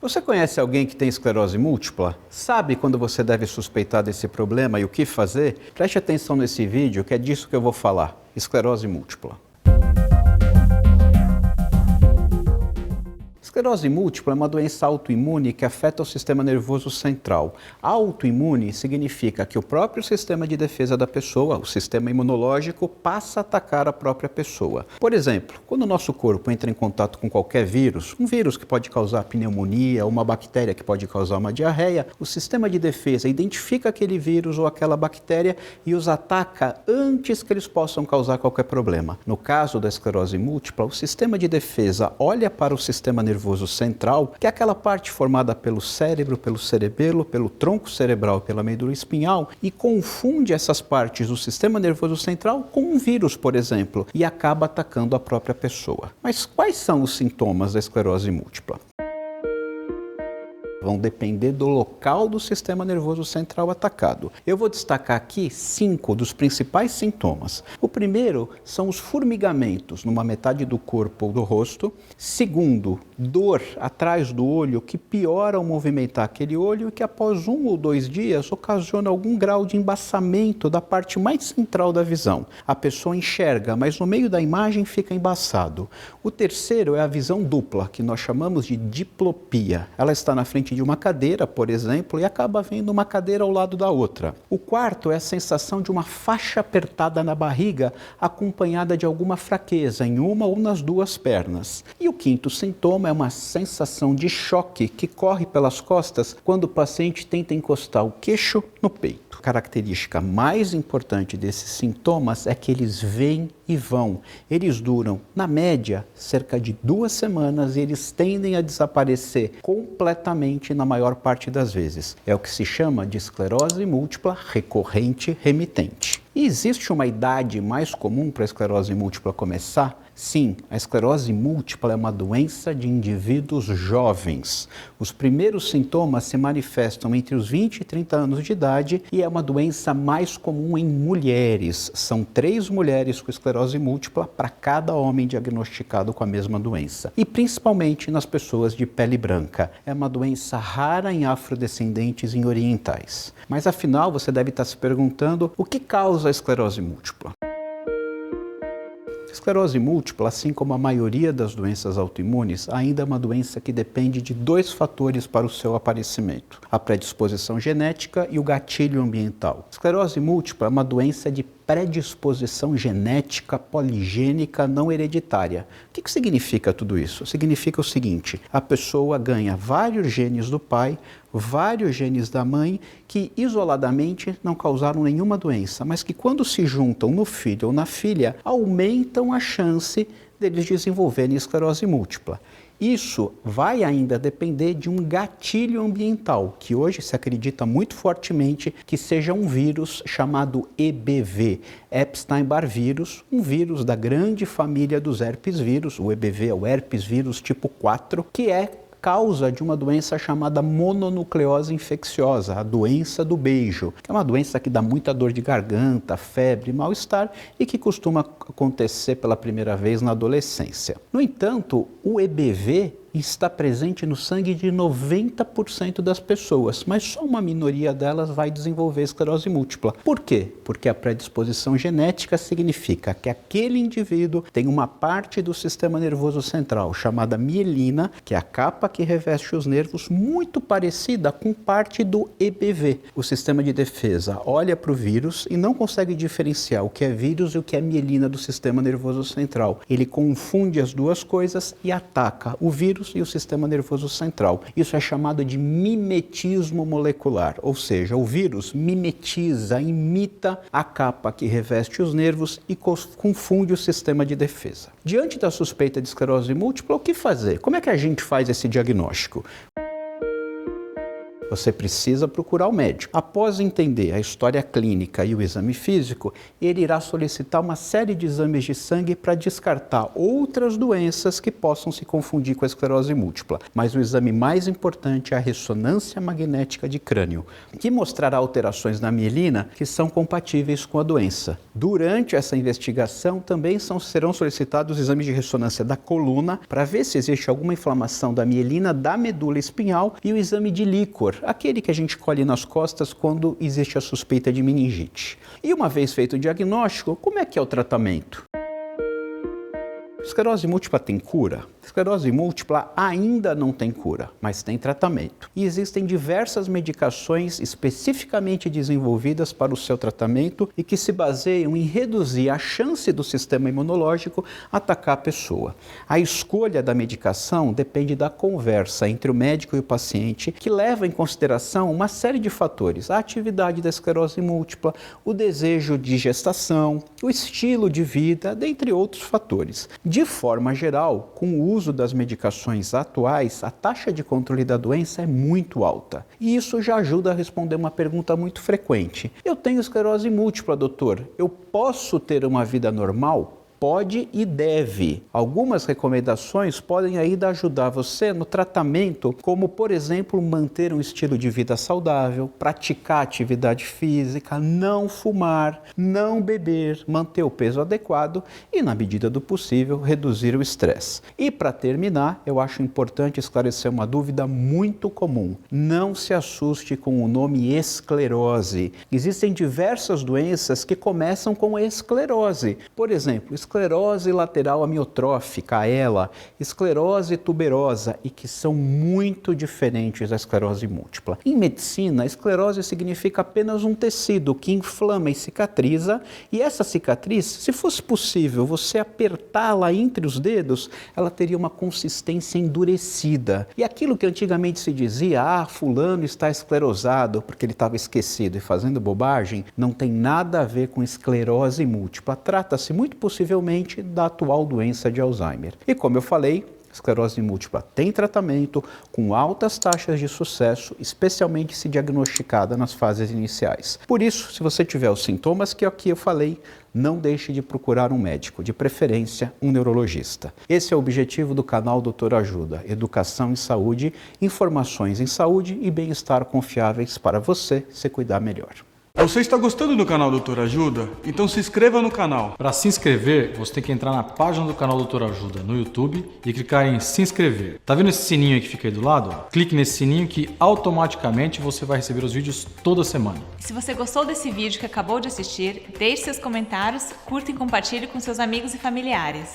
Você conhece alguém que tem esclerose múltipla? Sabe quando você deve suspeitar desse problema e o que fazer? Preste atenção nesse vídeo que é disso que eu vou falar, esclerose múltipla. Esclerose múltipla é uma doença autoimune que afeta o sistema nervoso central. Autoimune significa que o próprio sistema de defesa da pessoa, o sistema imunológico, passa a atacar a própria pessoa. Por exemplo, quando o nosso corpo entra em contato com qualquer vírus, um vírus que pode causar pneumonia, uma bactéria que pode causar uma diarreia, o sistema de defesa identifica aquele vírus ou aquela bactéria e os ataca antes que eles possam causar qualquer problema. No caso da esclerose múltipla, o sistema de defesa olha para o sistema nervoso central, que é aquela parte formada pelo cérebro, pelo cerebelo, pelo tronco cerebral e pela medula espinhal, e confunde essas partes do sistema nervoso central com um vírus, por exemplo, e acaba atacando a própria pessoa. Mas quais são os sintomas da esclerose múltipla? Vão depender do local do sistema nervoso central atacado. Eu vou destacar aqui 5 dos principais sintomas. O primeiro são os formigamentos numa metade do corpo ou do rosto. Segundo, dor atrás do olho que piora ao movimentar aquele olho e que após 1 ou 2 dias ocasiona algum grau de embaçamento da parte mais central da visão. A pessoa enxerga, mas no meio da imagem fica embaçado. O terceiro é a visão dupla, que nós chamamos de diplopia. Ela está na frente de uma cadeira, por exemplo, e acaba vendo uma cadeira ao lado da outra. O quarto é a sensação de uma faixa apertada na barriga, acompanhada de alguma fraqueza em uma ou nas duas pernas. E o quinto sintoma é uma sensação de choque que corre pelas costas quando o paciente tenta encostar o queixo no peito. A característica mais importante desses sintomas é que eles vêm e vão. Eles duram, na média, cerca de 2 semanas e eles tendem a desaparecer completamente na maior parte das vezes. É o que se chama de esclerose múltipla recorrente remitente. E existe uma idade mais comum para a esclerose múltipla começar? Sim, a esclerose múltipla é uma doença de indivíduos jovens. Os primeiros sintomas se manifestam entre os 20 e 30 anos de idade e é uma doença mais comum em mulheres. São 3 mulheres com esclerose múltipla para cada homem diagnosticado com a mesma doença. E principalmente nas pessoas de pele branca. É uma doença rara em afrodescendentes e em orientais. Mas afinal, você deve estar se perguntando o que causa a esclerose múltipla? A esclerose múltipla, assim como a maioria das doenças autoimunes, ainda é uma doença que depende de 2 fatores para o seu aparecimento: a predisposição genética e o gatilho ambiental. A esclerose múltipla é uma doença de predisposição genética poligênica não hereditária. O que significa tudo isso? Significa o seguinte: a pessoa ganha vários genes do pai, vários genes da mãe, que isoladamente não causaram nenhuma doença, mas que quando se juntam no filho ou na filha, aumentam a chance deles desenvolverem esclerose múltipla. Isso vai ainda depender de um gatilho ambiental, que hoje se acredita muito fortemente que seja um vírus chamado EBV, Epstein-Barr vírus, um vírus da grande família dos herpes vírus. O EBV é o herpes vírus tipo 4, que é causa de uma doença chamada mononucleose infecciosa, a doença do beijo, que é uma doença que dá muita dor de garganta, febre, mal-estar e que costuma acontecer pela primeira vez na adolescência. No entanto, o EBV está presente no sangue de 90% das pessoas, mas só uma minoria delas vai desenvolver esclerose múltipla. Por quê? Porque a predisposição genética significa que aquele indivíduo tem uma parte do sistema nervoso central chamada mielina, que é a capa que reveste os nervos, muito parecida com parte do EBV. O sistema de defesa olha para o vírus e não consegue diferenciar o que é vírus e o que é mielina do sistema nervoso central. Ele confunde as duas coisas e ataca o vírus e o sistema nervoso central. Isso é chamado de mimetismo molecular, ou seja, o vírus mimetiza, imita a capa que reveste os nervos e confunde o sistema de defesa. Diante da suspeita de esclerose múltipla, o que fazer? Como é que a gente faz esse diagnóstico? você precisa procurar o médico. Após entender a história clínica e o exame físico, ele irá solicitar uma série de exames de sangue para descartar outras doenças que possam se confundir com a esclerose múltipla. Mas o exame mais importante é a ressonância magnética de crânio, que mostrará alterações na mielina que são compatíveis com a doença. Durante essa investigação, também serão solicitados exames de ressonância da coluna para ver se existe alguma inflamação da mielina da medula espinhal e o exame de líquor, aquele que a gente colhe nas costas quando existe a suspeita de meningite. E uma vez feito o diagnóstico, como é que é o tratamento? Esclerose múltipla tem cura? Esclerose múltipla ainda não tem cura, mas tem tratamento. E existem diversas medicações especificamente desenvolvidas para o seu tratamento e que se baseiam em reduzir a chance do sistema imunológico atacar a pessoa. A escolha da medicação depende da conversa entre o médico e o paciente, que leva em consideração uma série de fatores: a atividade da esclerose múltipla, o desejo de gestação, o estilo de vida, dentre outros fatores. De forma geral, com o uso das medicações atuais, a taxa de controle da doença é muito alta. E isso já ajuda a responder uma pergunta muito frequente. Eu tenho esclerose múltipla, doutor. Eu posso ter uma vida normal? Pode e deve. Algumas recomendações podem ainda ajudar você no tratamento, como, por exemplo, manter um estilo de vida saudável, praticar atividade física, não fumar, não beber, manter o peso adequado e, na medida do possível, reduzir o estresse. E, para terminar, eu acho importante esclarecer uma dúvida muito comum. Não se assuste com o nome esclerose. Existem diversas doenças que começam com esclerose. Por exemplo, esclerose lateral amiotrófica, a ELA, esclerose tuberosa, e que são muito diferentes da esclerose múltipla. Em medicina, a esclerose significa apenas um tecido que inflama e cicatriza, e essa cicatriz, se fosse possível você apertá-la entre os dedos, ela teria uma consistência endurecida. E aquilo que antigamente se dizia, fulano está esclerosado porque ele estava esquecido e fazendo bobagem, não tem nada a ver com esclerose múltipla. Trata-se muito possivelmente da atual doença de Alzheimer. E como eu falei, esclerose múltipla tem tratamento com altas taxas de sucesso, especialmente se diagnosticada nas fases iniciais. Por isso, se você tiver os sintomas que aqui eu falei, não deixe de procurar um médico, de preferência um neurologista. Esse é o objetivo do canal Doutor Ajuda: educação em saúde, informações em saúde e bem-estar confiáveis para você se cuidar melhor. Você está gostando do canal Doutor Ajuda? Então se inscreva no canal. Para se inscrever, você tem que entrar na página do canal Doutor Ajuda no YouTube e clicar em se inscrever. Tá vendo esse sininho aí que fica aí do lado? Clique nesse sininho que automaticamente você vai receber os vídeos toda semana. Se você gostou desse vídeo que acabou de assistir, deixe seus comentários, curta e compartilhe com seus amigos e familiares.